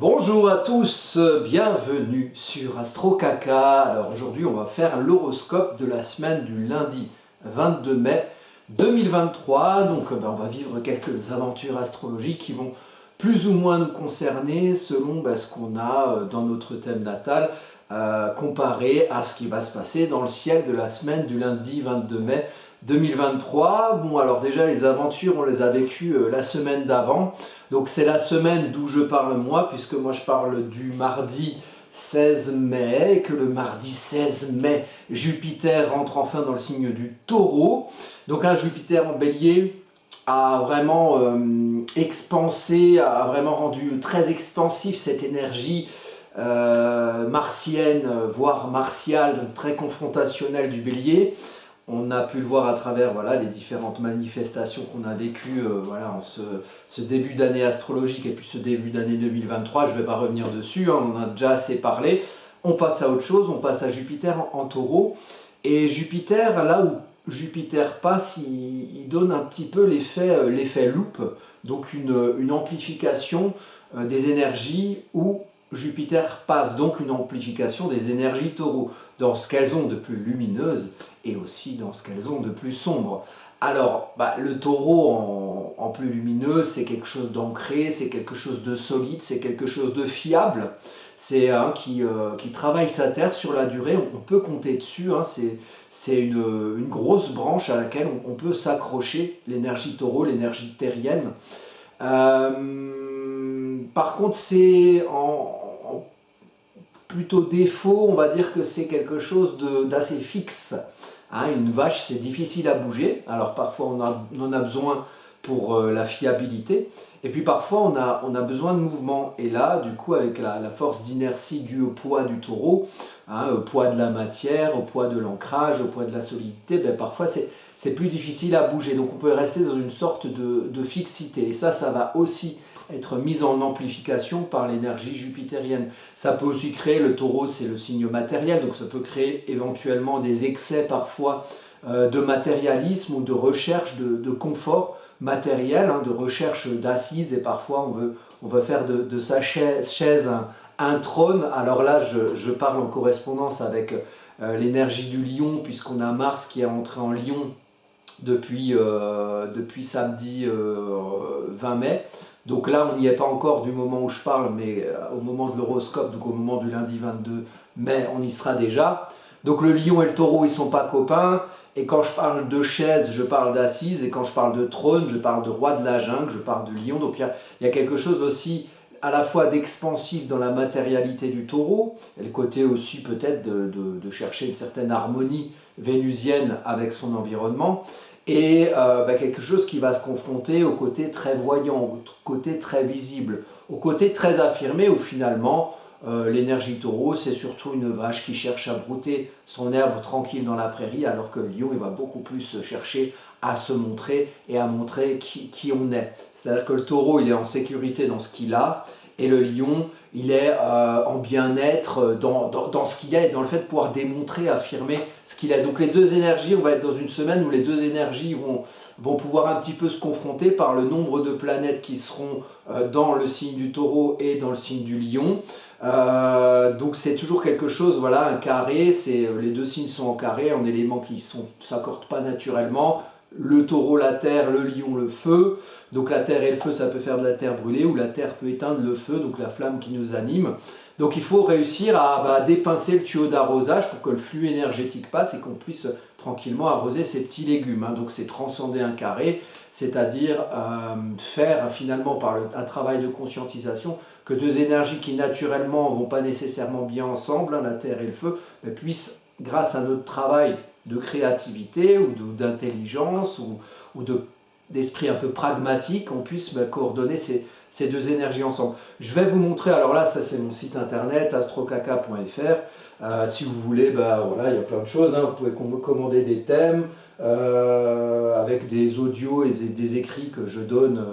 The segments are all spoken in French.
Bonjour à tous, bienvenue sur Astro Caca. Alors aujourd'hui on va faire l'horoscope de la semaine du lundi 22 mai 2023. Donc on va vivre quelques aventures astrologiques qui vont plus ou moins nous concerner selon ce qu'on a dans notre thème natal, comparé à ce qui va se passer dans le ciel de la semaine du lundi 22 mai 2023. Bon, alors déjà les aventures on les a vécues la semaine d'avant, donc c'est la semaine d'où je parle moi, puisque moi je parle du mardi 16 mai, et que le mardi 16 mai Jupiter rentre enfin dans le signe du Taureau. Donc un Jupiter en Bélier a vraiment expansé, a vraiment rendu très expansif cette énergie martienne, voire martiale, donc très confrontationnelle du Bélier. On a pu le voir à travers les différentes manifestations qu'on a vécues en ce début d'année astrologique et puis ce début d'année 2023. Je ne vais pas revenir dessus, on en a déjà assez parlé. On passe à autre chose, on passe à Jupiter en Taureau. Et Jupiter, là où Jupiter passe, il donne un petit peu l'effet loupe, donc une amplification des énergies où Jupiter passe, donc une amplification des énergies Taureau, dans ce qu'elles ont de plus lumineuse et aussi dans ce qu'elles ont de plus sombre. Alors, le Taureau en plus lumineux, c'est quelque chose d'ancré, c'est quelque chose de solide, c'est quelque chose de fiable, c'est qui travaille sa terre sur la durée, on peut compter dessus, c'est une grosse branche à laquelle on peut s'accrocher, l'énergie Taureau, l'énergie terrienne. Par contre, c'est en plutôt défaut, on va dire que c'est quelque chose d'assez fixe. Une vache, c'est difficile à bouger, alors parfois on en a besoin pour la fiabilité, et puis parfois on a besoin de mouvement, et là, du coup, avec la force d'inertie due au poids du Taureau, au poids de la matière, au poids de l'ancrage, au poids de la solidité, parfois c'est plus difficile à bouger, donc on peut rester dans une sorte de fixité, et ça va aussi être mis en amplification par l'énergie jupitérienne. Ça peut aussi créer, le Taureau c'est le signe matériel, donc ça peut créer éventuellement des excès parfois de matérialisme ou de recherche de confort matériel, de recherche d'assises, et parfois on veut faire de sa chaise un trône. Alors là je parle en correspondance avec l'énergie du Lion, puisqu'on a Mars qui est entré en Lion depuis samedi 20 mai. Donc là, on n'y est pas encore du moment où je parle, mais au moment de l'horoscope, donc au moment du lundi 22 mai, on y sera déjà. Donc le Lion et le Taureau, ils ne sont pas copains. Et quand je parle de chaise, je parle d'assise. Et quand je parle de trône, je parle de roi de la jungle, je parle de Lion. Donc il y a quelque chose aussi à la fois d'expansif dans la matérialité du Taureau, et le côté aussi peut-être de chercher une certaine harmonie vénusienne avec son environnement, et quelque chose qui va se confronter au côté très voyant, au côté très visible, au côté très affirmé, où finalement l'énergie Taureau, c'est surtout une vache qui cherche à brouter son herbe tranquille dans la prairie, alors que le Lion, il va beaucoup plus chercher à se montrer et à montrer qui on est. C'est-à-dire que le Taureau, il est en sécurité dans ce qu'il a, et le Lion, il est en bien-être dans ce qu'il est, dans le fait de pouvoir démontrer, affirmer ce qu'il est. Donc les deux énergies, on va être dans une semaine où les deux énergies vont pouvoir un petit peu se confronter par le nombre de planètes qui seront dans le signe du Taureau et dans le signe du Lion. Donc c'est toujours quelque chose, un carré, les deux signes sont en carré, en éléments qui ne s'accordent pas naturellement. Le Taureau, la terre, le Lion, le feu. Donc la terre et le feu, ça peut faire de la terre brûlée, ou la terre peut éteindre le feu, donc la flamme qui nous anime. Donc il faut réussir à dépincer le tuyau d'arrosage pour que le flux énergétique passe et qu'on puisse tranquillement arroser ces petits légumes. Donc c'est transcender un carré, c'est-à-dire faire finalement par un travail de conscientisation que deux énergies qui naturellement ne vont pas nécessairement bien ensemble, la terre et le feu, puissent, grâce à notre travail de créativité ou d'intelligence ou d'esprit un peu pragmatique, on puisse coordonner ces deux énergies ensemble. Je vais vous montrer, alors là, ça c'est mon site internet, astrocaca.fr. Si vous voulez, il y a plein de choses, vous pouvez commander des thèmes avec des audios et des écrits que je donne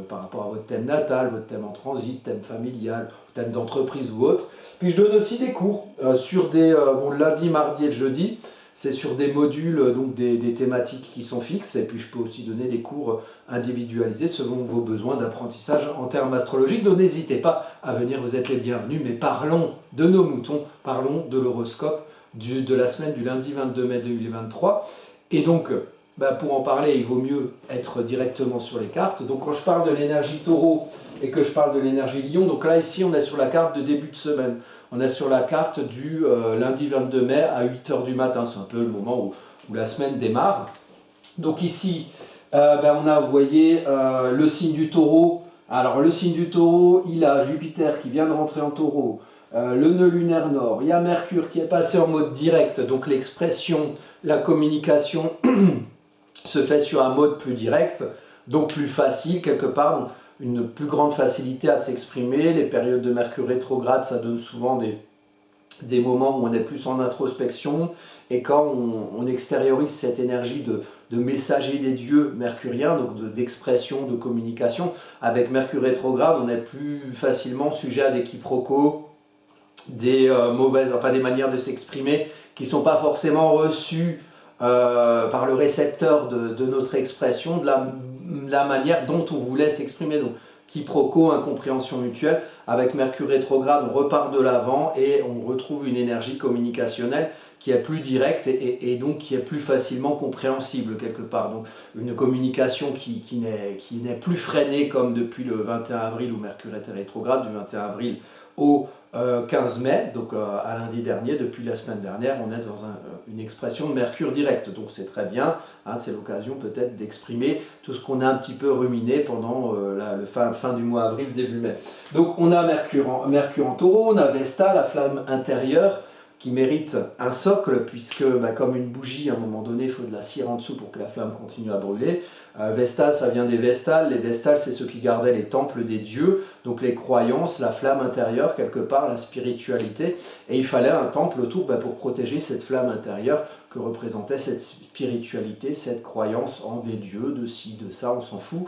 par rapport à votre thème natal, votre thème en transit, thème familial, thème d'entreprise ou autre. Puis je donne aussi des cours sur le lundi, mardi et le jeudi. c'est sur des modules, donc des thématiques qui sont fixes, et puis je peux aussi donner des cours individualisés selon vos besoins d'apprentissage en termes astrologiques. Donc n'hésitez pas à venir, vous êtes les bienvenus, mais parlons de nos moutons, parlons de l'horoscope de la semaine du lundi 22 mai 2023. Et donc, pour en parler, il vaut mieux être directement sur les cartes. Donc quand je parle de l'énergie taureau et que je parle de l'énergie lion, donc là ici on est sur la carte de début de semaine. On est sur la carte du lundi 22 mai à 8 h du matin. C'est un peu le moment où la semaine démarre. Donc ici, on a, vous voyez, le signe du taureau. Alors le signe du taureau, il a Jupiter qui vient de rentrer en taureau. Le nœud lunaire nord, il y a Mercure qui est passé en mode direct, donc l'expression, la communication se fait sur un mode plus direct, donc plus facile quelque part, donc une plus grande facilité à s'exprimer. Les périodes de Mercure rétrograde, ça donne souvent des moments où on est plus en introspection, et quand on extériorise cette énergie de messager des dieux mercuriens, donc d'expression, de communication, avec Mercure rétrograde, on est plus facilement sujet à des quiproquos, des des manières de s'exprimer qui ne sont pas forcément reçues par le récepteur de notre expression, de la manière dont on voulait s'exprimer. Donc, quiproquo, incompréhension mutuelle. Avec Mercure rétrograde, on repart de l'avant et on retrouve une énergie communicationnelle qui est plus directe et donc qui est plus facilement compréhensible quelque part. Donc une communication qui n'est plus freinée comme depuis le 21 avril où Mercure était rétrograde, du 21 avril au 15 mai, donc à lundi dernier, depuis la semaine dernière, on est dans une expression de Mercure direct, donc c'est très bien, hein, c'est l'occasion peut-être d'exprimer tout ce qu'on a un petit peu ruminé pendant le fin du mois avril, début mai. Donc on a Mercure en taureau, on a Vesta, la flamme intérieure, qui mérite un socle, puisque comme une bougie, à un moment donné, il faut de la cire en dessous pour que la flamme continue à brûler. Vesta, ça vient des Vestales. Les Vestales, c'est ceux qui gardaient les temples des dieux, donc les croyances, la flamme intérieure, quelque part, la spiritualité. Et il fallait un temple autour pour protéger cette flamme intérieure que représentait cette spiritualité, cette croyance en des dieux, de ci, de ça, on s'en fout.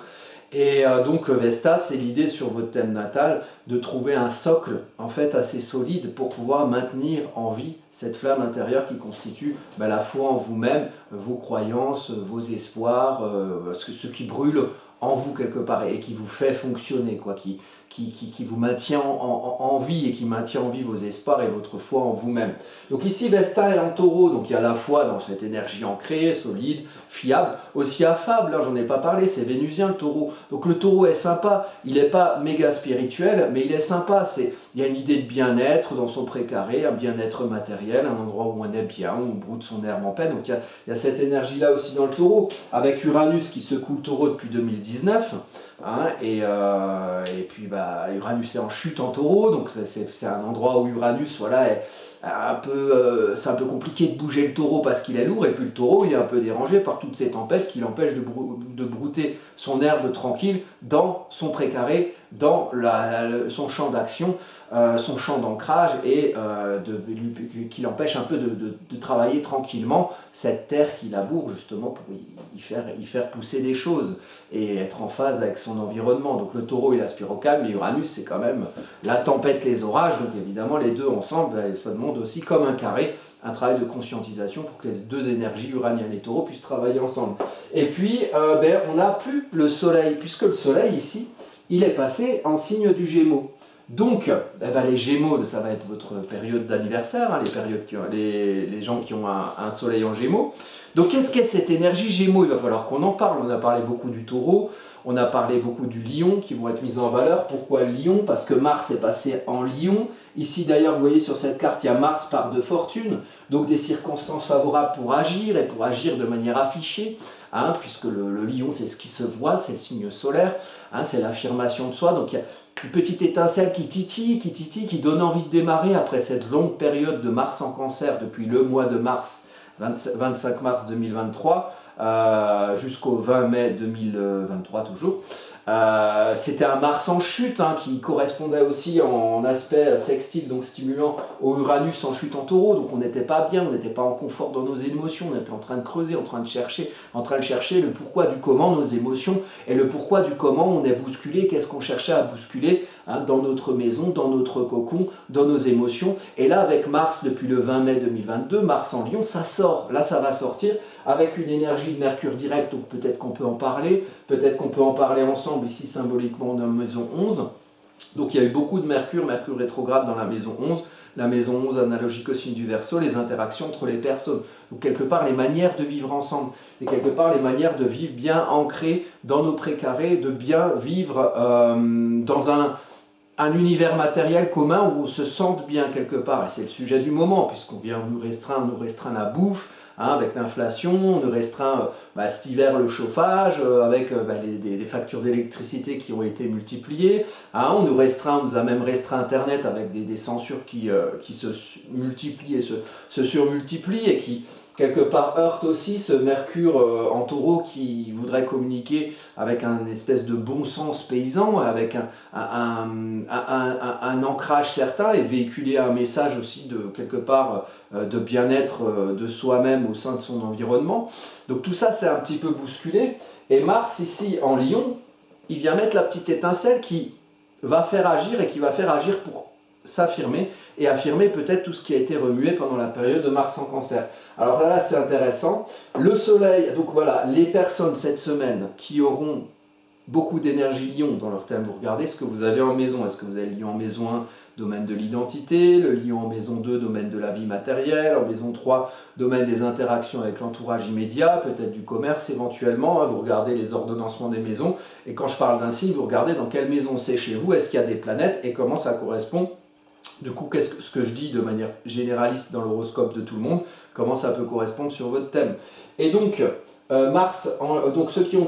Et donc Vesta, c'est l'idée sur votre thème natal de trouver un socle en fait assez solide pour pouvoir maintenir en vie cette flamme intérieure qui constitue la foi en vous-même, vos croyances, vos espoirs, ce qui brûle en vous quelque part et qui vous fait fonctionner, quoi, qui vous maintient en vie et qui maintient en vie vos espoirs et votre foi en vous-même. Donc ici Vesta est en taureau, donc il y a la foi dans cette énergie ancrée, solide, fiable, aussi affable, j'en ai pas parlé, c'est vénusien le taureau. Donc le taureau est sympa, il n'est pas méga spirituel, mais il est sympa, il y a une idée de bien-être dans son précaré, un bien-être matériel, un endroit où on est bien, où on broute son herbe en paix, donc il y a cette énergie-là aussi dans le taureau, avec Uranus qui secoue le taureau depuis 2019, hein, et puis Uranus est en chute en taureau, donc c'est un endroit où Uranus c'est un peu compliqué de bouger le taureau parce qu'il est lourd, et puis le taureau il est un peu dérangé par toutes ces tempêtes qui l'empêchent de brouter son herbe tranquille dans son précaré, dans son champ d'action, son champ d'ancrage, et qui l'empêche un peu de travailler tranquillement cette terre qui laboure justement pour y faire pousser des choses et être en phase avec son environnement. Donc le taureau il aspire au calme, mais Uranus c'est quand même la tempête, les orages, donc évidemment les deux ensemble, ça demande aussi comme un carré, un travail de conscientisation pour que les deux énergies, uranienne et taureau, puissent travailler ensemble. Et puis on n'a plus le soleil, puisque le soleil ici, il est passé en signe du Gémeaux. Donc, les Gémeaux, ça va être votre période d'anniversaire, hein, les gens qui ont un soleil en Gémeaux. Donc, qu'est-ce qu'est cette énergie Gémeaux? Il va falloir qu'on en parle. On a parlé beaucoup du taureau, on a parlé beaucoup du lion qui vont être mis en valeur. Pourquoi le lion? Parce que Mars est passé en lion. Ici, d'ailleurs, vous voyez sur cette carte, il y a Mars par de fortune, donc des circonstances favorables pour agir, et pour agir de manière affichée, hein, puisque le lion, c'est ce qui se voit, c'est le signe solaire, hein, c'est l'affirmation de soi. Donc, il y a une petite étincelle qui titille, qui donne envie de démarrer après cette longue période de Mars en Cancer, depuis le mois de mars, 25 mars 2023, jusqu'au 20 mai 2023 toujours. C'était un Mars en chute qui correspondait aussi en aspect sextile, donc stimulant, au Uranus en chute en Taureau. Donc on n'était pas bien, on n'était pas en confort dans nos émotions, on était en train de creuser, en train de chercher le pourquoi du comment nos émotions et le pourquoi du comment on est bousculé, qu'est-ce qu'on cherchait à bousculer dans notre maison, dans notre cocon, dans nos émotions. Et là avec Mars depuis le 20 mai 2022, Mars en Lion, ça sort, là ça va sortir avec une énergie de Mercure direct, donc peut-être qu'on peut en parler ensemble ici symboliquement dans la maison 11. Donc il y a eu beaucoup de Mercure rétrograde dans la maison 11. La maison 11 analogique au signe du Verseau, les interactions entre les personnes. Donc quelque part les manières de vivre ensemble, et quelque part les manières de vivre bien ancrées dans nos précarés, de bien vivre dans un univers matériel commun où on se sente bien quelque part. Et c'est le sujet du moment, puisqu'on vient nous restreint la bouffe, avec l'inflation, on nous restreint cet hiver le chauffage, avec des factures d'électricité qui ont été multipliées. On nous a même restreint Internet avec des censures qui se multiplient et se surmultiplient et qui, quelque part, heurte aussi ce Mercure en Taureau qui voudrait communiquer avec un espèce de bon sens paysan, avec un ancrage certain et véhiculer un message aussi de quelque part de bien-être de soi-même au sein de son environnement. Donc tout ça c'est un petit peu bousculé. Et Mars ici en Lion, il vient mettre la petite étincelle qui va faire agir et qui va faire agir pour s'affirmer et affirmer peut-être tout ce qui a été remué pendant la période de Mars en Cancer. Alors là c'est intéressant. Le Soleil, donc voilà, les personnes cette semaine qui auront beaucoup d'énergie Lion dans leur thème, vous regardez ce que vous avez en maison. Est-ce que vous avez Lion en maison 1, domaine de l'identité, le Lion en maison 2, domaine de la vie matérielle, en maison 3, domaine des interactions avec l'entourage immédiat, peut-être du commerce éventuellement, vous regardez les ordonnancements des maisons, et quand je parle d'un signe, vous regardez dans quelle maison c'est chez vous, est-ce qu'il y a des planètes, et comment ça correspond. Du coup, ce que je dis de manière généraliste dans l'horoscope de tout le monde, comment ça peut correspondre sur votre thème. Et donc, Mars, donc ceux qui ont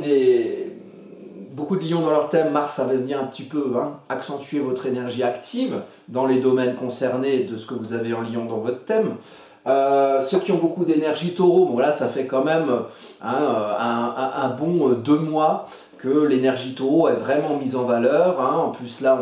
beaucoup de lions dans leur thème, Mars, ça va venir un petit peu accentuer votre énergie active dans les domaines concernés de ce que vous avez en lion dans votre thème. Ceux qui ont beaucoup d'énergie Taureau, bon là ça fait quand même un bon 2 mois que l'énergie Taureau est vraiment mise en valeur. En plus là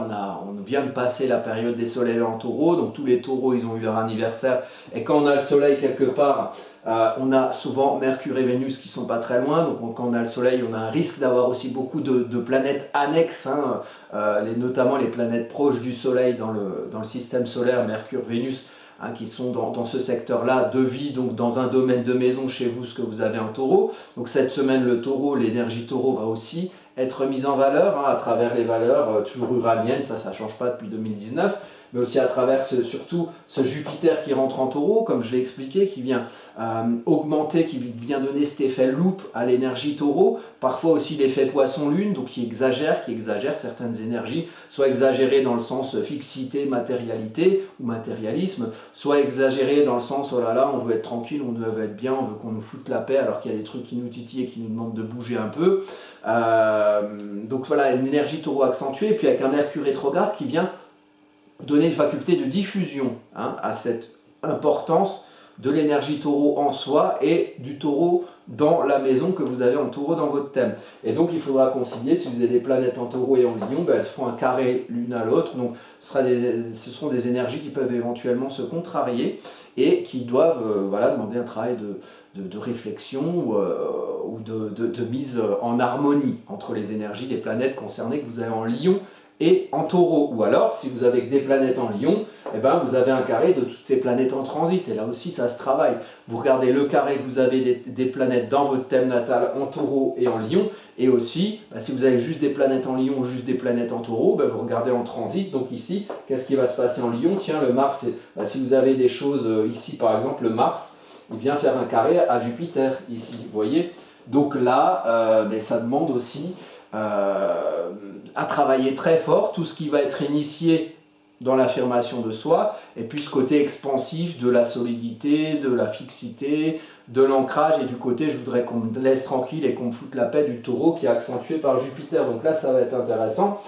on vient de passer la période des soleils en Taureau, donc tous les Taureaux ils ont eu leur anniversaire, et quand on a le soleil quelque part, on a souvent Mercure et Vénus qui sont pas très loin, donc quand on a le soleil on a un risque d'avoir aussi beaucoup de planètes annexes, notamment les planètes proches du soleil dans le système solaire, Mercure, Vénus, qui sont dans ce secteur-là de vie, donc dans un domaine de maison chez vous, ce que vous avez en Taureau. Donc cette semaine, le Taureau, l'énergie Taureau va aussi être mise en valeur à travers les valeurs toujours uraniennes, ça ne change pas depuis 2019, mais aussi à travers surtout ce Jupiter qui rentre en Taureau, comme je l'ai expliqué, qui vient augmenter, qui vient donner cet effet loupe à l'énergie Taureau, parfois aussi l'effet Poisson-Lune, donc qui exagère certaines énergies, soit exagéré dans le sens fixité, matérialité ou matérialisme, soit exagéré dans le sens oh là là, on veut être tranquille, on veut être bien, on veut qu'on nous foute la paix alors qu'il y a des trucs qui nous titillent et qui nous demandent de bouger un peu. Donc voilà, une énergie Taureau accentuée, et puis avec un Mercure rétrograde qui vient donner une faculté de diffusion à cette importance de l'énergie Taureau en soi et du Taureau dans la maison que vous avez en Taureau dans votre thème. Et donc il faudra concilier, si vous avez des planètes en Taureau et en Lion, elles font un carré l'une à l'autre, donc ce seront des énergies qui peuvent éventuellement se contrarier et qui doivent demander un travail de réflexion ou de mise en harmonie entre les énergies des planètes concernées que vous avez en Lion et en Taureau. Ou alors, si vous avez des planètes en Lion, vous avez un carré de toutes ces planètes en transit, et là aussi ça se travaille. Vous regardez le carré que vous avez des planètes dans votre thème natal en Taureau et en Lion, et aussi, si vous avez juste des planètes en Lion ou juste des planètes en Taureau, vous regardez en transit, donc ici, qu'est-ce qui va se passer en Lion? Tiens, le Mars, si vous avez des choses ici, par exemple, le Mars, il vient faire un carré à Jupiter, ici, vous voyez. Donc là, ça demande aussi à travailler très fort tout ce qui va être initié dans l'affirmation de soi, et puis ce côté expansif de la solidité, de la fixité, de l'ancrage, et du côté je voudrais qu'on me laisse tranquille et qu'on me foute la paix du Taureau qui est accentué par Jupiter. Donc là ça va être intéressant.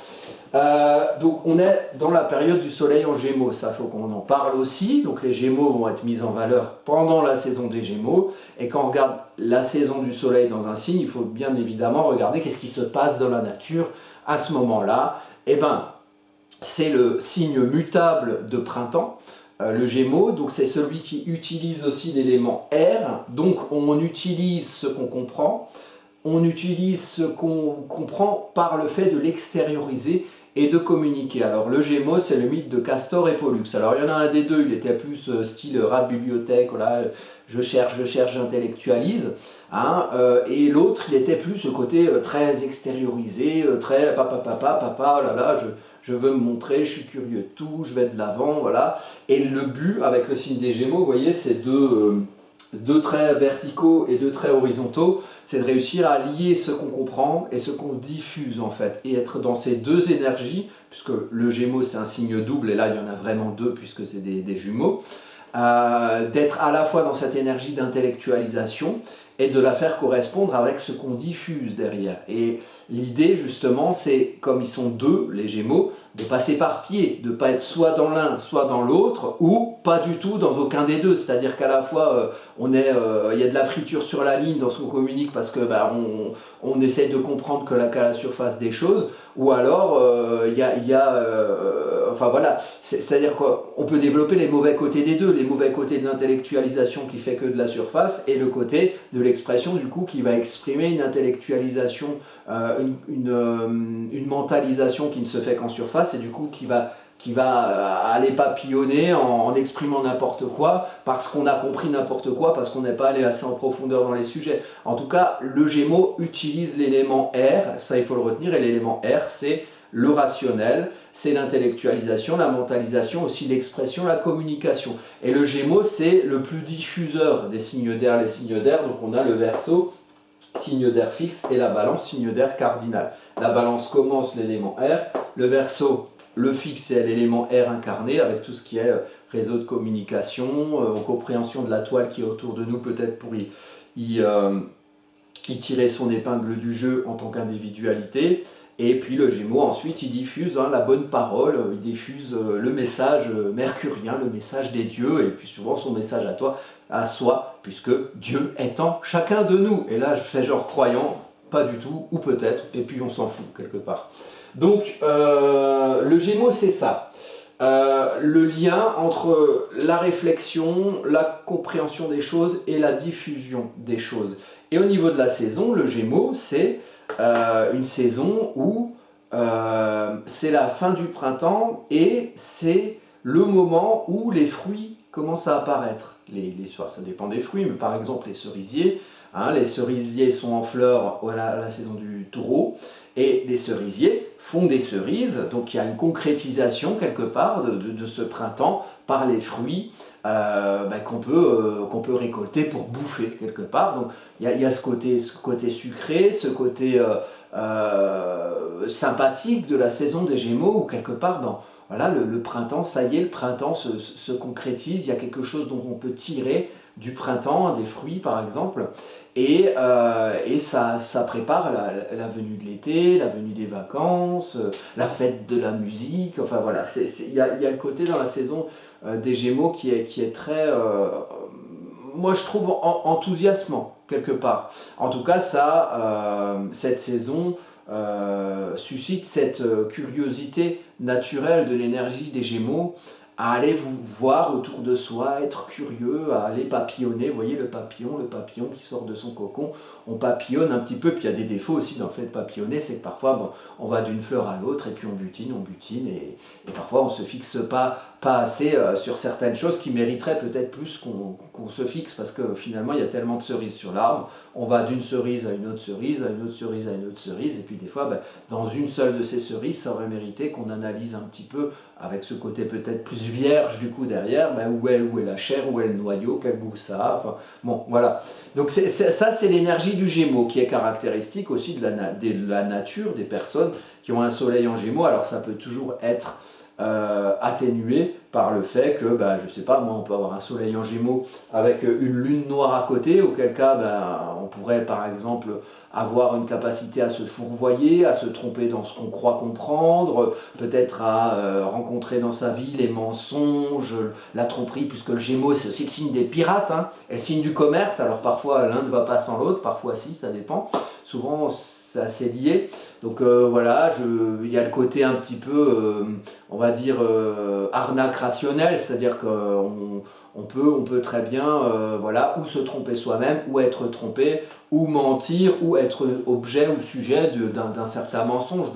Donc on est dans la période du soleil en Gémeaux, ça faut qu'on en parle aussi. Donc les Gémeaux vont être mis en valeur pendant la saison des Gémeaux, et quand on regarde la saison du soleil dans un signe, il faut bien évidemment regarder qu'est-ce qui se passe dans la nature à ce moment-là, eh ben, c'est le signe mutable de printemps, le Gémeaux, donc c'est celui qui utilise aussi l'élément air, donc on utilise ce qu'on comprend, on utilise ce qu'on comprend par le fait de l'extérioriser et de communiquer. Alors le Gémeaux, c'est le mythe de Castor et Pollux. Alors il y en a un des deux, il était plus style rat de bibliothèque, voilà, je cherche, j'intellectualise. Hein, et l'autre, il était plus ce côté très extériorisé, très papa, oh là là, je veux me montrer, je suis curieux de tout, je vais de l'avant, voilà. Et le but, avec le signe des Gémeaux, vous voyez, c'est deux traits verticaux et deux traits horizontaux, c'est de réussir à lier ce qu'on comprend et ce qu'on diffuse en fait, et être dans ces deux énergies, puisque le Gémeaux c'est un signe double, et là il y en a vraiment deux puisque c'est des jumeaux, d'être à la fois dans cette énergie d'intellectualisation et de la faire correspondre avec ce qu'on diffuse derrière. Et l'idée justement c'est, comme ils sont deux, les Gémeaux, de ne pas s'éparpiller, de ne pas être soit dans l'un, soit dans l'autre, ou pas du tout dans aucun des deux. C'est-à-dire qu'à la fois, il y a de la friture sur la ligne dans ce qu'on communique parce que on essaye de comprendre qu'à la surface des choses, ou alors enfin voilà, c'est-à-dire qu'on peut développer les mauvais côtés des deux, les mauvais côtés de l'intellectualisation qui fait que de la surface, et le côté de l'expression du coup qui va exprimer une intellectualisation, une mentalisation qui ne se fait qu'en surface, et du coup qui va aller papillonner en exprimant n'importe quoi, parce qu'on a compris n'importe quoi, parce qu'on n'est pas allé assez en profondeur dans les sujets. En tout cas, le Gémeaux utilise l'élément R, ça il faut le retenir, et l'élément R c'est le rationnel, c'est l'intellectualisation, la mentalisation, aussi l'expression, la communication. Et le Gémeaux c'est le plus diffuseur des signes d'air, les signes d'air, donc on a le Verseau, signe d'air fixe, et la Balance, signe d'air cardinal. La Balance commence l'élément R, le Verseau, le fixe, c'est l'élément R incarné, avec tout ce qui est réseau de communication, compréhension de la toile qui est autour de nous, peut-être pour y tirer son épingle du jeu en tant qu'individualité. Et puis le Gémeaux, ensuite, il diffuse la bonne parole, il diffuse le message mercurien, le message des dieux, et puis souvent son message à soi, puisque Dieu est en chacun de nous. Et là, je fais genre croyant, pas du tout, ou peut-être, et puis on s'en fout quelque part. Donc, le Gémeaux, c'est ça. Le lien entre la réflexion, la compréhension des choses et la diffusion des choses. Et au niveau de la saison, le Gémeaux, c'est une saison où c'est la fin du printemps et c'est le moment où les fruits commencent à apparaître. Ça dépend des fruits, mais par exemple les cerisiers. Les cerisiers sont en fleurs à la saison du taureau, et les cerisiers font des cerises, donc il y a une concrétisation quelque part de ce printemps par les fruits qu'on peut récolter pour bouffer quelque part. Donc il y a ce côté sucré, ce côté sympathique de la saison des Gémeaux, où quelque part, voilà, le printemps, ça y est, le printemps se concrétise, il y a quelque chose dont on peut tirer du printemps, des fruits par exemple, et ça prépare la venue de l'été, la venue des vacances, la fête de la musique, enfin voilà, il y a le côté dans la saison des Gémeaux qui est très, moi je trouve enthousiasmant quelque part. En tout cas, cette saison suscite cette curiosité naturelle de l'énergie des Gémeaux à aller vous voir autour de soi, être curieux, à aller papillonner. Vous voyez le papillon qui sort de son cocon, on papillonne un petit peu, puis il y a des défauts aussi dans le fait de papillonner, c'est que parfois on va d'une fleur à l'autre et puis on butine, et parfois on ne se fixe pas assez sur certaines choses qui mériteraient peut-être plus qu'on se fixe, parce que finalement il y a tellement de cerises sur l'arbre, on va d'une cerise à une autre cerise, à une autre cerise, à une autre cerise, et puis des fois dans une seule de ces cerises, ça aurait mérité qu'on analyse un petit peu avec ce côté peut-être plus vierge du coup derrière, où est la chair, où est le noyau, quel goût ça a, enfin bon voilà. Donc ça c'est l'énergie du Gémeaux qui est caractéristique aussi de la nature des personnes qui ont un soleil en Gémeaux. Alors ça peut toujours être atténué par le fait que, je ne sais pas, moi on peut avoir un soleil en Gémeaux avec une lune noire à côté, auquel cas on pourrait par exemple avoir une capacité à se fourvoyer, à se tromper dans ce qu'on croit comprendre, peut-être à rencontrer dans sa vie les mensonges, la tromperie, puisque le Gémeaux c'est aussi le signe des pirates, hein, et le signe du commerce, alors parfois l'un ne va pas sans l'autre, parfois si, ça dépend, souvent c'est assez lié. Donc voilà, il y a le côté un petit peu, on va dire, arnaque rationnelle, c'est-à-dire qu'on peut très bien voilà, ou se tromper soi-même, ou être trompé, ou mentir, ou être objet ou sujet d'un certain mensonge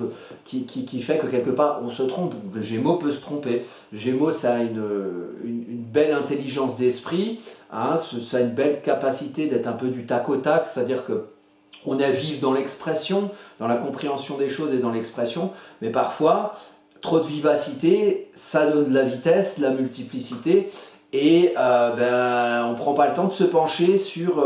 qui fait que quelque part on se trompe. Le Gémeaux peut se tromper. Le Gémeaux, ça a une belle intelligence d'esprit, hein, ça a une belle capacité d'être un peu du tac au tac, c'est-à-dire que on est vif dans l'expression, dans la compréhension des choses et dans l'expression, mais parfois, trop de vivacité, ça donne de la vitesse, de la multiplicité, et on ne prend pas le temps de se pencher sur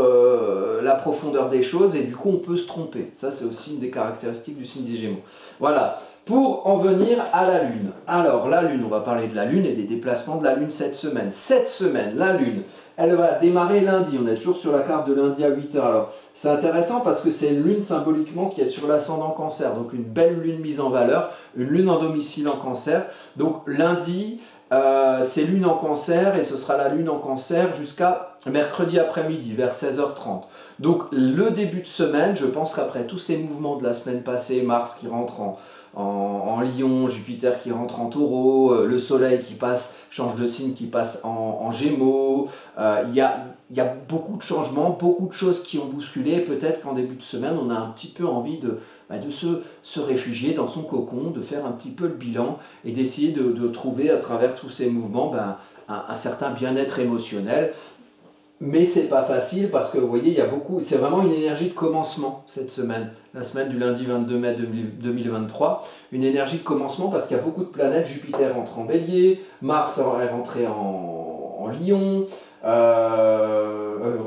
la profondeur des choses, et du coup on peut se tromper. Ça c'est aussi une des caractéristiques du signe des Gémeaux. Voilà, pour en venir à la Lune. Alors la Lune, on va parler de la Lune et des déplacements de la Lune cette semaine. Cette semaine, la Lune, elle va démarrer lundi, on est toujours sur la carte de lundi à 8h. Alors c'est intéressant parce que c'est une lune symboliquement qui est sur l'ascendant cancer, donc une belle lune mise en valeur, une lune en domicile en cancer. Donc lundi, c'est lune en cancer et ce sera la lune en cancer jusqu'à mercredi après-midi vers 16h30. Donc le début de semaine, je pense qu'après tous ces mouvements de la semaine passée, Mars qui rentre en Lion, Jupiter qui rentre en Taureau, le Soleil qui change de signe, qui passe en Gémeaux, il y a beaucoup de changements, beaucoup de choses qui ont bousculé. Peut-être qu'en début de semaine, on a un petit peu envie de se réfugier dans son cocon, de faire un petit peu le bilan et d'essayer de trouver à travers tous ces mouvements un certain bien-être émotionnel. Mais c'est pas facile parce que vous voyez, c'est vraiment une énergie de commencement cette semaine, la semaine du lundi 22 mai 2023, une énergie de commencement parce qu'il y a beaucoup de planètes. Jupiter entre en Bélier, Mars est rentré en Lion,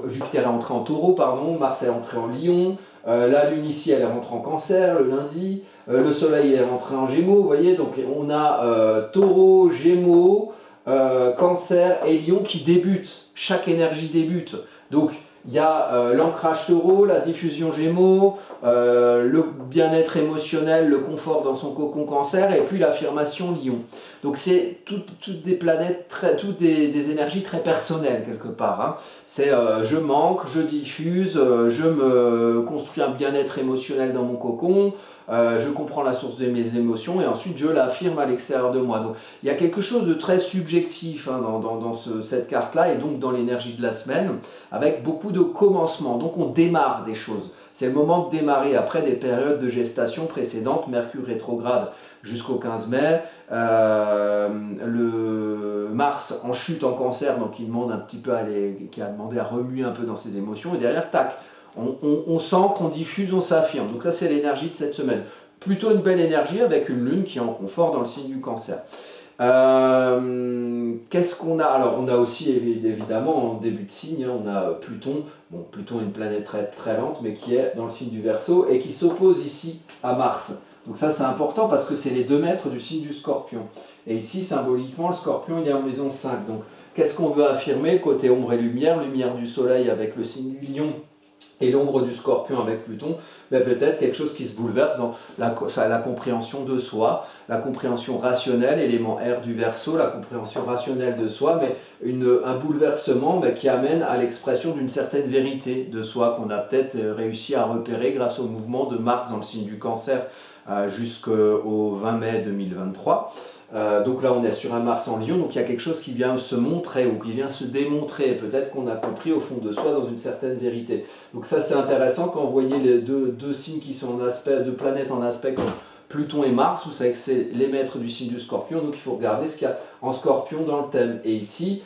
Jupiter est entré en Taureau, pardon, Mars est entré en Lion, la Lune ici elle est rentrée en Cancer le lundi, le Soleil est rentré en Gémeaux, vous voyez, donc on a Taureau, Gémeaux, Cancer et Lion qui débutent, chaque énergie débute. Donc il y a l'ancrage Taureau, la diffusion Gémeaux, le bien-être émotionnel, le confort dans son cocon Cancer, et puis l'affirmation Lion. Donc c'est toutes des planètes, toutes des énergies très personnelles quelque part, hein. C'est je manque, je diffuse, je me construis un bien-être émotionnel dans mon cocon, je comprends la source de mes émotions et ensuite je l'affirme à l'extérieur de moi. Donc il y a quelque chose de très subjectif, hein, dans cette carte-là et donc dans l'énergie de la semaine, avec beaucoup de commencements. Donc on démarre des choses. C'est le moment de démarrer après des périodes de gestation précédentes, Mercure rétrograde jusqu'au 15 mai, le Mars en chute en Cancer, donc qui demande un petit peu qui a demandé à remuer un peu dans ses émotions, et derrière, tac, on s'ancre, on diffuse, on s'affirme. Donc ça c'est l'énergie de cette semaine. Plutôt une belle énergie avec une lune qui est en confort dans le signe du Cancer. Qu'est-ce qu'on a? Alors on a aussi évidemment en début de signe, hein, on a Pluton. Bon, Pluton est une planète très, très lente mais qui est dans le signe du Verseau et qui s'oppose ici à Mars. Donc ça c'est important parce que c'est les 2 maîtres du signe du Scorpion. Et ici symboliquement le Scorpion il est en maison 5. Donc qu'est-ce qu'on veut affirmer? Côté ombre et lumière, lumière du Soleil avec le signe du Lion et l'ombre du Scorpion avec Pluton, peut-être quelque chose qui se bouleverse dans la compréhension de soi, la compréhension rationnelle, élément R du Verseau, la compréhension rationnelle de soi, mais un bouleversement qui amène à l'expression d'une certaine vérité de soi qu'on a peut-être réussi à repérer grâce au mouvement de Mars dans le signe du Cancer jusqu'au 20 mai 2023. Donc là on est sur un Mars en Lion, donc il y a quelque chose qui vient se montrer ou qui vient se démontrer, peut-être qu'on a compris au fond de soi dans une certaine vérité. Donc ça c'est intéressant quand vous voyez les deux signes qui sont en aspect, deux planètes en aspect comme Pluton et Mars, vous savez que c'est les maîtres du signe du Scorpion, donc il faut regarder ce qu'il y a en Scorpion dans le thème. Et ici,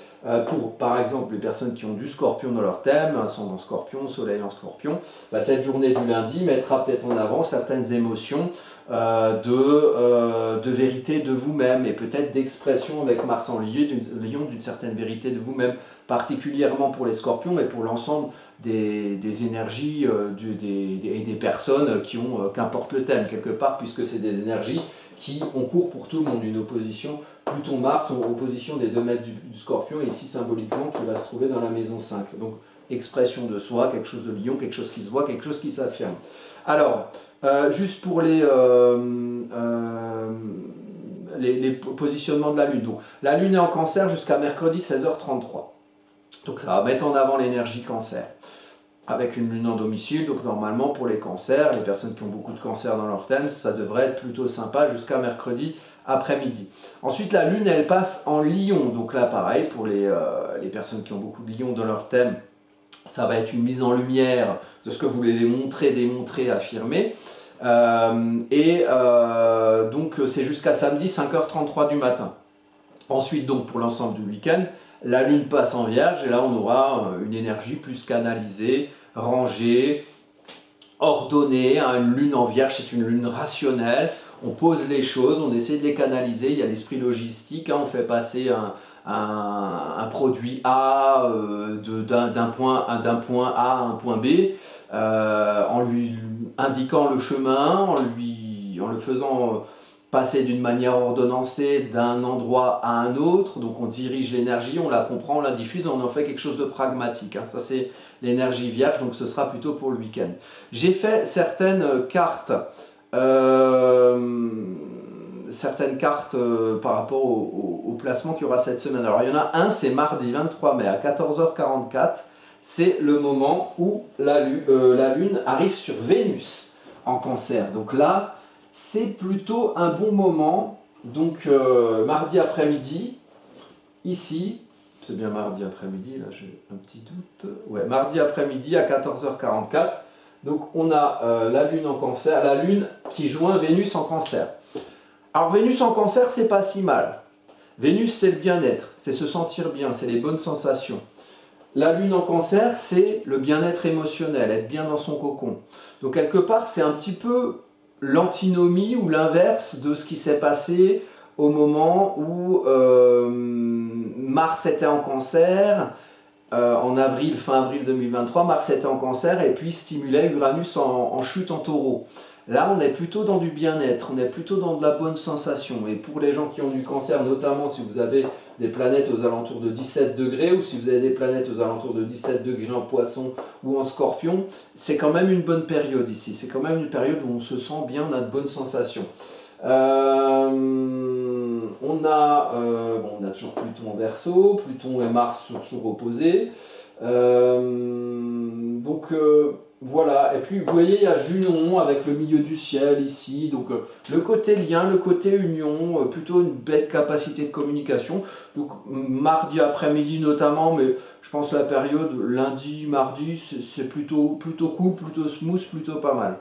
pour par exemple les personnes qui ont du Scorpion dans leur thème, ascendant Scorpion, Soleil en Scorpion, cette journée du lundi mettra peut-être en avant certaines émotions de vérité de vous-même et peut-être d'expression avec Mars en Lion d'une certaine vérité de vous-même, particulièrement pour les Scorpions, mais pour l'ensemble des énergies et des personnes qui ont, qu'importe le thème quelque part, puisque c'est des énergies qui ont cours pour tout le monde, une opposition Pluton-Mars sont en opposition des 2 mètres du Scorpion, et ici symboliquement qui va se trouver dans la maison 5. Donc expression de soi, quelque chose de lion, quelque chose qui se voit, quelque chose qui s'affirme. Alors, juste pour les positionnements de la Lune. Donc, la Lune est en Cancer jusqu'à mercredi 16h33. Donc ça va mettre en avant l'énergie Cancer. Avec une Lune en domicile, donc normalement pour les cancers, les personnes qui ont beaucoup de cancer dans leur thème, ça devrait être plutôt sympa jusqu'à mercredi après-midi. Ensuite, la Lune, elle passe en Lion. Donc là, pareil, pour les personnes qui ont beaucoup de Lion dans leur thème, ça va être une mise en lumière de ce que vous voulez montrer, démontrer, affirmer. Donc c'est jusqu'à samedi 5h33 du matin. Ensuite, donc pour l'ensemble du week-end, la Lune passe en Vierge et là on aura une énergie plus canalisée, rangée, ordonnée. Une Lune en Vierge, c'est une Lune rationnelle. On pose les choses, on essaie de les canaliser. Il y a l'esprit logistique, on fait passer un produit A d'un point A à un point B, en lui indiquant le chemin, en le faisant passer d'une manière ordonnancée d'un endroit à un autre. Donc on dirige l'énergie, on la comprend, on la diffuse, on en fait quelque chose de pragmatique. Ça c'est l'énergie Vierge, donc ce sera plutôt pour le week-end. J'ai fait certaines cartes par rapport au placement qu'il y aura cette semaine. Alors il y en a un, c'est mardi 23 mai à 14h44. C'est le moment où la Lune arrive sur Vénus en Cancer. Donc là, c'est plutôt un bon moment. Donc mardi après-midi, ici, c'est bien mardi après-midi, là j'ai un petit doute. Ouais, mardi après-midi à 14h44. Donc on a la Lune en Cancer, la Lune qui joint Vénus en Cancer. Alors Vénus en Cancer, c'est pas si mal. Vénus, c'est le bien-être, c'est se sentir bien, c'est les bonnes sensations. La Lune en Cancer, c'est le bien-être émotionnel, être bien dans son cocon. Donc quelque part, c'est un petit peu l'antinomie ou l'inverse de ce qui s'est passé au moment où Mars était en Cancer, en avril, fin avril 2023, Mars était en Cancer et puis stimulait Uranus en chute en Taureau. Là, on est plutôt dans du bien-être, on est plutôt dans de la bonne sensation. Et pour les gens qui ont du cancer, notamment si vous avez des planètes aux alentours de 17 degrés ou si vous avez des planètes aux alentours de 17 degrés en Poisson ou en Scorpion, c'est quand même une bonne période ici. C'est quand même une période où on se sent bien, on a de bonnes sensations. On a toujours Pluton en Verseau, Pluton et Mars sont toujours opposés. Voilà, et puis vous voyez il y a Junon avec le milieu du ciel ici, donc le côté lien, le côté union, plutôt une belle capacité de communication. Donc mardi après-midi notamment, mais je pense que la période lundi, mardi, c'est plutôt cool, plutôt smooth, plutôt pas mal.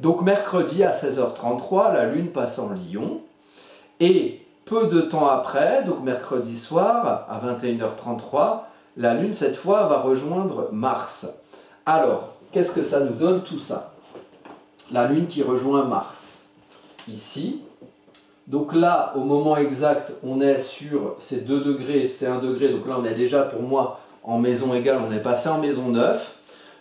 Donc mercredi à 16h33, la Lune passe en Lion, et peu de temps après, donc mercredi soir à 21h33, la Lune, cette fois, va rejoindre Mars. Alors, qu'est-ce que ça nous donne tout ça? La Lune qui rejoint Mars. Ici. Donc là, au moment exact, on est sur ces 2 degrés, c'est 1 degré. Donc là, on est déjà, pour moi, en maison égale. On est passé en maison 9.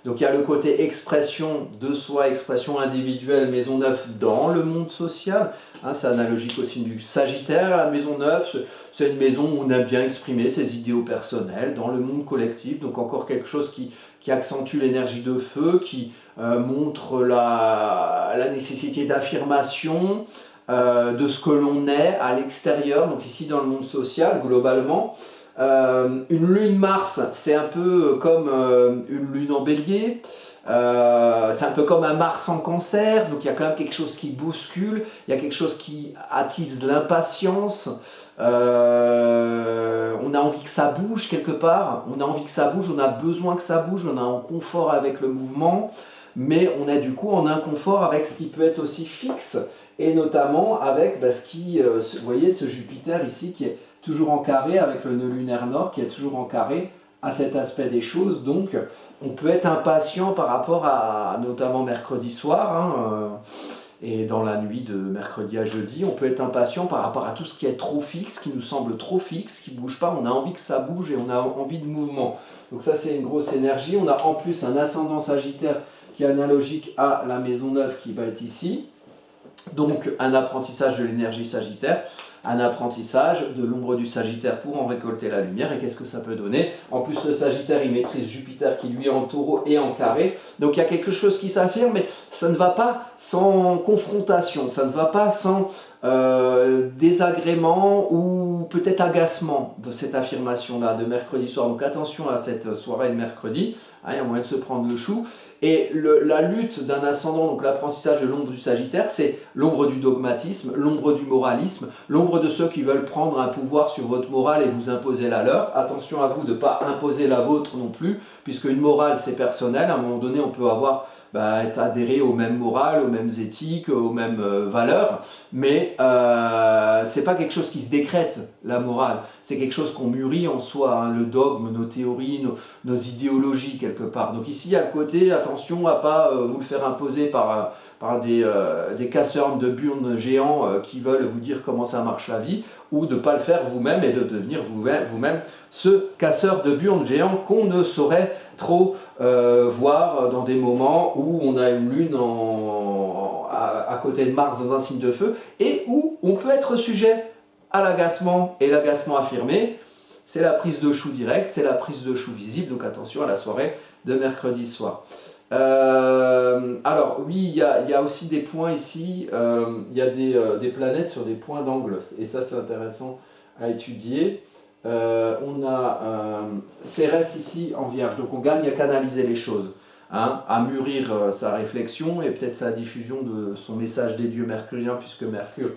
Donc il y a le côté expression de soi, expression individuelle, maison 9 dans le monde social. C'est analogique aussi du Sagittaire. La maison 9, c'est une maison où on aime bien exprimer ses idéaux personnels dans le monde collectif. Donc encore quelque chose qui accentue l'énergie de feu, qui montre la nécessité d'affirmation de ce que l'on est à l'extérieur. Donc ici dans le monde social, globalement. Une lune Mars, c'est un peu comme une lune en bélier, c'est un peu comme un Mars en Cancer, donc il y a quand même quelque chose qui bouscule, il y a quelque chose qui attise l'impatience, on a envie que ça bouge quelque part, on a envie que ça bouge, on a besoin que ça bouge, on est en confort avec le mouvement, mais on est du coup en inconfort avec ce qui peut être aussi fixe, et notamment avec vous voyez ce Jupiter ici qui est toujours en carré avec le nœud lunaire nord qui est toujours en carré à cet aspect des choses. Donc on peut être impatient par rapport à notamment mercredi soir et dans la nuit de mercredi à jeudi, on peut être impatient par rapport à tout ce qui est trop fixe, qui nous semble trop fixe, qui ne bouge pas. On a envie que ça bouge et on a envie de mouvement. Donc ça c'est une grosse énergie. On a en plus un ascendant Sagittaire qui est analogique à la maison 9 qui va être ici. Donc un apprentissage de l'énergie sagittaire, un apprentissage de l'ombre du Sagittaire pour en récolter la lumière. Et qu'est-ce que ça peut donner? En plus, le Sagittaire, il maîtrise Jupiter qui lui est en taureau et en carré. Donc il y a quelque chose qui s'affirme, mais ça ne va pas sans confrontation, ça ne va pas sans désagrément ou peut-être agacement de cette affirmation-là de mercredi soir. Donc attention à cette soirée de mercredi, hein, il y a moyen de se prendre le chou. Et la lutte d'un ascendant, donc l'apprentissage de l'ombre du Sagittaire, c'est l'ombre du dogmatisme, l'ombre du moralisme, l'ombre de ceux qui veulent prendre un pouvoir sur votre morale et vous imposer la leur. Attention à vous de ne pas imposer la vôtre non plus, puisque une morale c'est personnel. À un moment donné, on peut avoir être adhéré aux mêmes morales, aux mêmes éthiques, aux mêmes valeurs, mais c'est pas quelque chose qui se décrète, la morale. C'est quelque chose qu'on mûrit en soi, hein, le dogme, nos théories, nos idéologies quelque part. Donc ici, il y a le côté, attention à pas vous le faire imposer par des casseurs de burnes géants qui veulent vous dire comment ça marche la vie, ou de ne pas le faire vous-même et de devenir vous-même ce casseur de burnes géants qu'on ne saurait trop voir dans des moments où on a une lune à côté de Mars dans un signe de feu et où on peut être sujet à l'agacement, et l'agacement affirmé, c'est la prise de chou direct, c'est la prise de chou visible, donc attention à la soirée de mercredi soir. Alors oui, il y a aussi des points ici, il y a des planètes sur des points d'angle, et ça c'est intéressant à étudier. On a Cérès ici en Vierge, donc on gagne à canaliser les choses, hein, à mûrir sa réflexion et peut-être sa diffusion de son message des dieux mercuriens, puisque Mercure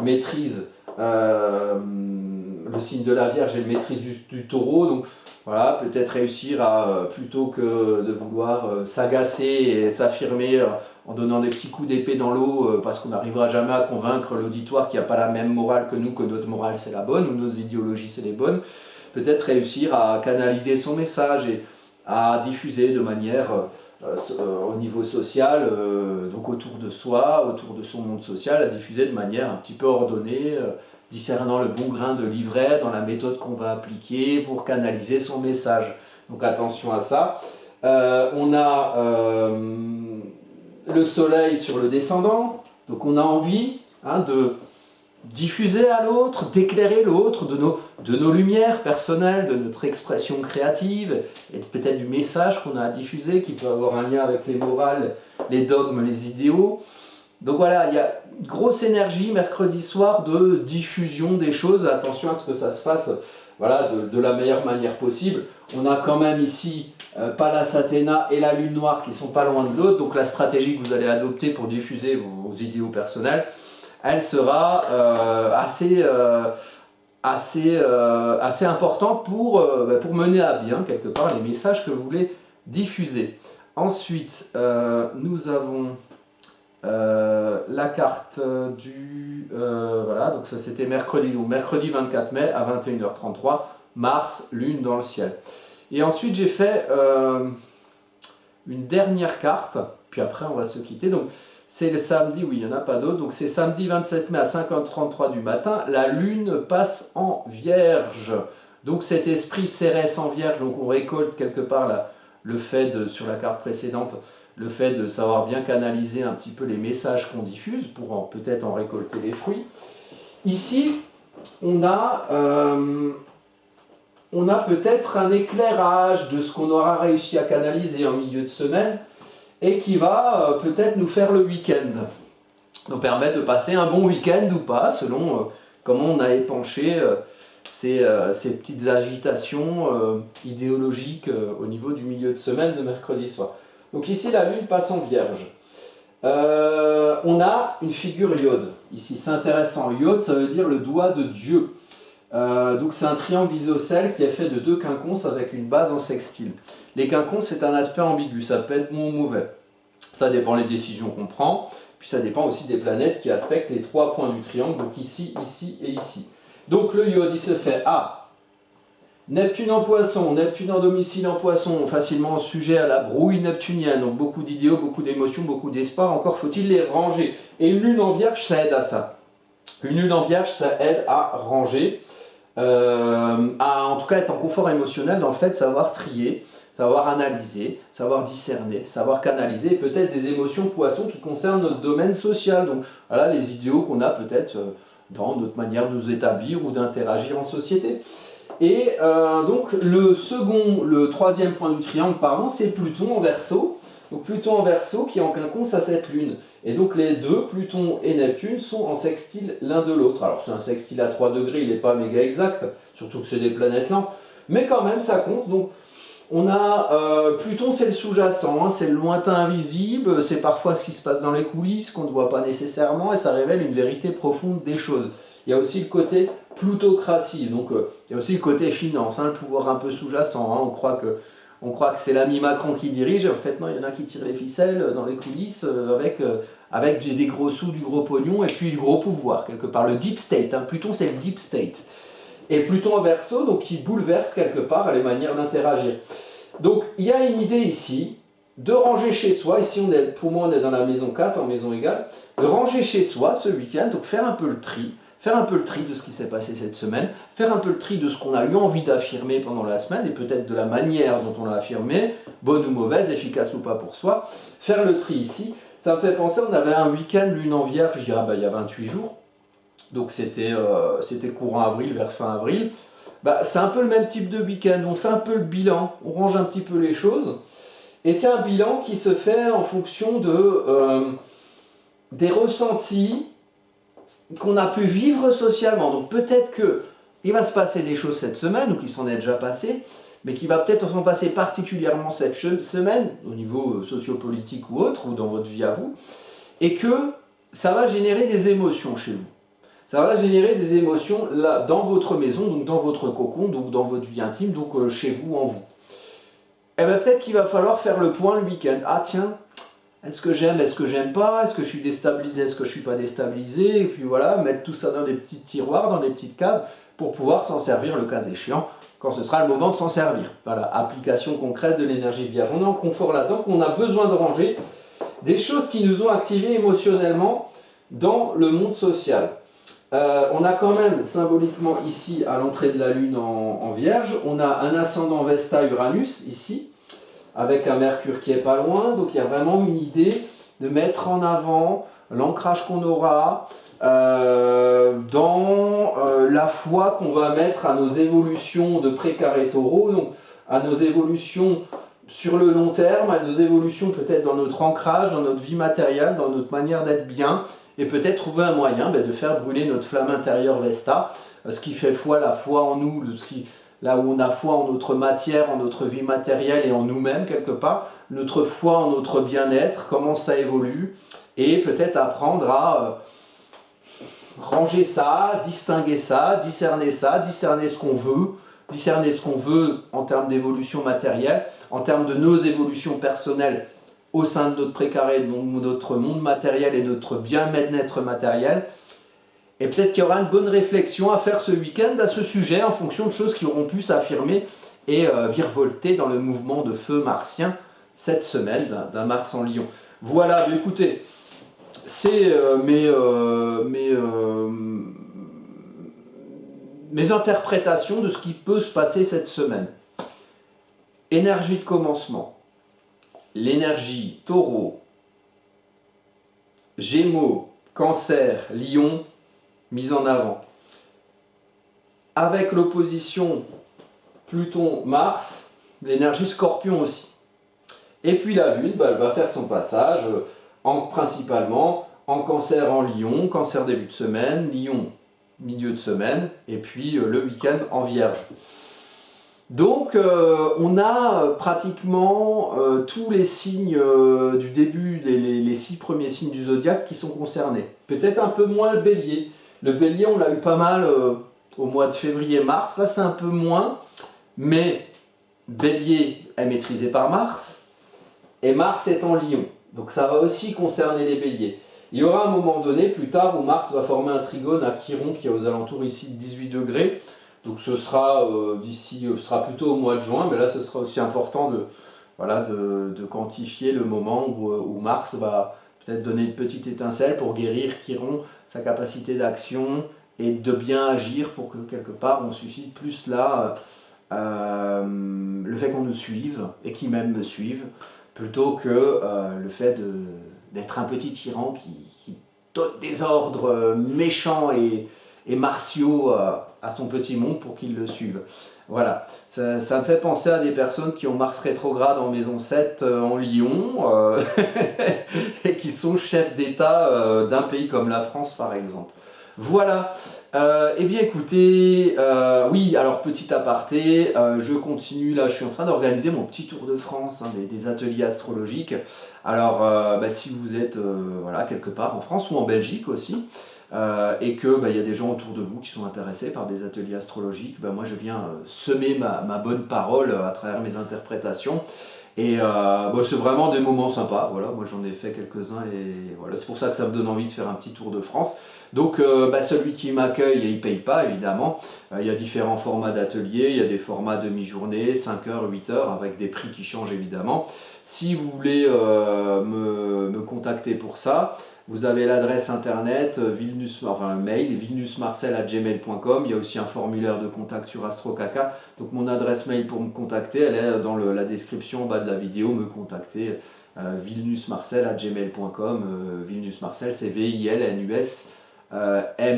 maîtrise le signe de la Vierge et le maîtrise du Taureau, donc voilà, peut-être réussir à, plutôt que de vouloir s'agacer et s'affirmer en donnant des petits coups d'épée dans l'eau parce qu'on n'arrivera jamais à convaincre l'auditoire qui n'a pas la même morale que nous, que notre morale c'est la bonne ou nos idéologies c'est les bonnes, peut-être réussir à canaliser son message et à diffuser de manière au niveau social, donc autour de soi, autour de son monde social, à diffuser de manière un petit peu ordonnée, discernant le bon grain de livret dans la méthode qu'on va appliquer pour canaliser son message. Donc attention à ça. On a le soleil sur le descendant, donc on a envie de diffuser à l'autre, d'éclairer l'autre de nos lumières personnelles, de notre expression créative, et peut-être du message qu'on a à diffuser, qui peut avoir un lien avec les morales, les dogmes, les idéaux. Donc voilà, il y a une grosse énergie mercredi soir de diffusion des choses. Attention à ce que ça se fasse voilà, de la meilleure manière possible. On a quand même ici Pallas Athéna et la lune noire qui ne sont pas loin de l'autre. Donc la stratégie que vous allez adopter pour diffuser vos idéaux personnels, elle sera assez importante pour mener à bien quelque part les messages que vous voulez diffuser. Ensuite, nous avons la carte du... voilà, donc ça c'était mercredi, donc mercredi 24 mai à 21h33, Mars, Lune dans le ciel. Et ensuite j'ai fait une dernière carte, puis après on va se quitter. Donc c'est le samedi, oui il n'y en a pas d'autres, donc c'est samedi 27 mai à 5h33 du matin, la Lune passe en Vierge. Donc cet esprit Cérès en Vierge, donc on récolte quelque part le fait sur la carte précédente, le fait de savoir bien canaliser un petit peu les messages qu'on diffuse pour peut-être en récolter les fruits. Ici, on a peut-être un éclairage de ce qu'on aura réussi à canaliser en milieu de semaine et qui va peut-être nous faire le week-end, nous permettre de passer un bon week-end ou pas, selon comment on a épanché ces petites agitations idéologiques au niveau du milieu de semaine de mercredi soir. Donc ici, la Lune passe en Vierge. On a une figure Iode. Ici, c'est intéressant. Iode, ça veut dire le doigt de Dieu. Donc c'est un triangle isocèle qui est fait de 2 quinconces avec une base en sextile. Les quinconces, c'est un aspect ambigu. Ça peut être bon ou mauvais. Ça dépend des décisions qu'on prend. Puis ça dépend aussi des planètes qui aspectent les 3 points du triangle. Donc ici, ici et ici. Donc le Iode, il se fait à Neptune en Poisson, Neptune en domicile en Poisson, facilement sujet à la brouille neptunienne, donc beaucoup d'idéaux, beaucoup d'émotions, beaucoup d'espoir, encore faut-il les ranger. Et une lune en Vierge, ça aide à ça. Une lune en Vierge, ça aide à ranger, à en tout cas être en confort émotionnel dans le fait de savoir trier, savoir analyser, savoir discerner, savoir canaliser, et peut-être des émotions poissons qui concernent notre domaine social. Donc voilà les idéaux qu'on a peut-être dans notre manière de nous établir ou d'interagir en société. Et donc le troisième point du triangle, pardon, c'est Pluton en Verseau. Donc Pluton en Verseau qui est en quinconce à cette lune. Et donc les deux, Pluton et Neptune, sont en sextile l'un de l'autre. Alors c'est un sextile à 3 degrés, il n'est pas méga exact, surtout que c'est des planètes lentes, mais quand même ça compte. Donc on a Pluton, c'est le sous-jacent, hein, c'est le lointain invisible, c'est parfois ce qui se passe dans les coulisses qu'on ne voit pas nécessairement, et ça révèle une vérité profonde des choses. Il y a aussi le côté plutocratie, donc il y a aussi le côté finance, hein, le pouvoir un peu sous-jacent. Hein, on croit que c'est l'ami Macron qui dirige, en fait non, il y en a qui tirent les ficelles dans les coulisses avec des gros sous, du gros pognon et puis du gros pouvoir, quelque part. Le deep state, hein, Pluton c'est le deep state. Et Pluton en Verseau, donc qui bouleverse quelque part les manières d'interagir. Donc il y a une idée ici de ranger chez soi, ici pour moi on est dans la maison 4, en maison égale, de ranger chez soi ce week-end, donc faire un peu le tri de ce qui s'est passé cette semaine, faire un peu le tri de ce qu'on a eu envie d'affirmer pendant la semaine, et peut-être de la manière dont on l'a affirmé, bonne ou mauvaise, efficace ou pas pour soi, faire le tri ici. Ça me fait penser, on avait un week-end lune en Vierge, je dirais il y a 28 jours, donc c'était courant avril, vers fin avril. C'est un peu le même type de week-end, on fait un peu le bilan, on range un petit peu les choses, et c'est un bilan qui se fait en fonction des ressentis qu'on a pu vivre socialement. Donc peut-être qu'il va se passer des choses cette semaine, ou qu'il s'en est déjà passé, mais qu'il va peut-être s'en passer particulièrement cette semaine, au niveau sociopolitique ou autre, ou dans votre vie à vous, et que ça va générer des émotions chez vous. Ça va générer des émotions là, dans votre maison, donc dans votre cocon, donc dans votre vie intime, donc chez vous, en vous. Et bien peut-être qu'il va falloir faire le point le week-end. Ah tiens, est-ce que j'aime pas, est-ce que je suis déstabilisé, est-ce que je suis pas déstabilisé, et puis voilà, mettre tout ça dans des petits tiroirs, dans des petites cases, pour pouvoir s'en servir le cas échéant, quand ce sera le moment de s'en servir. Voilà, application concrète de l'énergie vierge. On est en confort là-dedans, qu'on a besoin de ranger des choses qui nous ont activés émotionnellement dans le monde social. On a quand même symboliquement ici, à l'entrée de la Lune en Vierge, on a un ascendant Vesta Uranus ici, avec un Mercure qui est pas loin, donc il y a vraiment une idée de mettre en avant l'ancrage qu'on aura dans la foi qu'on va mettre à nos évolutions de précaré taureau, donc à nos évolutions sur le long terme, à nos évolutions peut-être dans notre ancrage, dans notre vie matérielle, dans notre manière d'être bien, et peut-être trouver un moyen de faire brûler notre flamme intérieure Vesta, ce qui fait la foi en nous, là où on a foi en notre matière, en notre vie matérielle et en nous-mêmes quelque part, notre foi en notre bien-être, comment ça évolue, et peut-être apprendre à ranger ça, discerner ce qu'on veut, discerner ce qu'on veut en termes d'évolution matérielle, en termes de nos évolutions personnelles au sein de notre précaré, de notre monde matériel et notre bien-être matériel. Et peut-être qu'il y aura une bonne réflexion à faire ce week-end à ce sujet en fonction de choses qui auront pu s'affirmer et virevolter dans le mouvement de feu martien cette semaine d'un Mars en Lion. Voilà, écoutez, c'est mes interprétations de ce qui peut se passer cette semaine. Énergie de commencement. L'énergie Taureau, Gémeaux, Cancer, Lion, mise en avant. Avec l'opposition Pluton-Mars, l'énergie Scorpion aussi. Et puis la Lune, elle va faire son passage principalement en Cancer en Lion, Cancer début de semaine, Lion milieu de semaine, et puis le week-end en Vierge. Donc on a pratiquement tous les signes du début, les 6 premiers signes du zodiaque qui sont concernés. Peut-être un peu moins le Bélier. Le Bélier, on l'a eu pas mal au mois de février-mars, là c'est un peu moins, mais Bélier est maîtrisé par Mars, et Mars est en Lion. Donc ça va aussi concerner les Béliers. Il y aura un moment donné, plus tard, où Mars va former un trigone à Chiron, qui est aux alentours ici de 18 degrés. Donc ce sera plutôt au mois de juin, mais là ce sera aussi important de quantifier le moment où Mars va peut-être donner une petite étincelle pour guérir Chiron, sa capacité d'action, et de bien agir pour que quelque part on suscite plus là le fait qu'on nous suive et qu'ils même me suivent, plutôt que le fait d'être un petit tyran qui donne des ordres méchants et martiaux à son petit monde pour qu'il le suive. Voilà, ça me fait penser à des personnes qui ont Mars rétrograde en maison 7 en Lion et qui sont chefs d'État d'un pays comme la France par exemple. Voilà, eh bien écoutez, oui, alors petit aparté, je continue là, je suis en train d'organiser mon petit tour de France, hein, des ateliers astrologiques. Alors si vous êtes voilà, quelque part en France ou en Belgique aussi, et que y a des gens autour de vous qui sont intéressés par des ateliers astrologiques, moi je viens semer ma bonne parole à travers mes interprétations. Et c'est vraiment des moments sympas, voilà, moi j'en ai fait quelques-uns et voilà, c'est pour ça que ça me donne envie de faire un petit tour de France. Donc celui qui m'accueille, il ne paye pas évidemment, il y a différents formats d'ateliers, il y a des formats demi-journée, 5 heures, 8 heures, avec des prix qui changent évidemment. Si vous voulez me contacter pour ça, vous avez l'adresse internet, un mail, vilnusmarcel@gmail.com. Il y a aussi un formulaire de contact sur AstroCaca. Donc mon adresse mail pour me contacter, elle est dans la description en bas de la vidéo, me contacter. vilnusmarcel@gmail.com. Vilnusmarcel, c'est VILNUS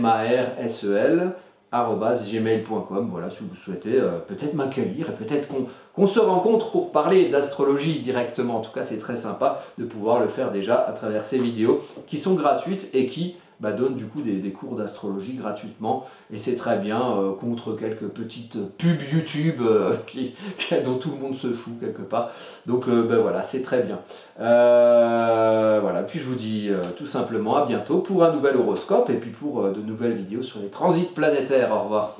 MARSEL @gmail.com. Voilà, si vous souhaitez peut-être m'accueillir et peut-être qu'on se rencontre pour parler d'astrologie directement. En tout cas, c'est très sympa de pouvoir le faire déjà à travers ces vidéos qui sont gratuites et qui donnent du coup des cours d'astrologie gratuitement. Et c'est très bien contre quelques petites pubs YouTube dont tout le monde se fout quelque part. Donc voilà, c'est très bien. Voilà, puis je vous dis tout simplement à bientôt pour un nouvel horoscope et puis pour de nouvelles vidéos sur les transits planétaires. Au revoir.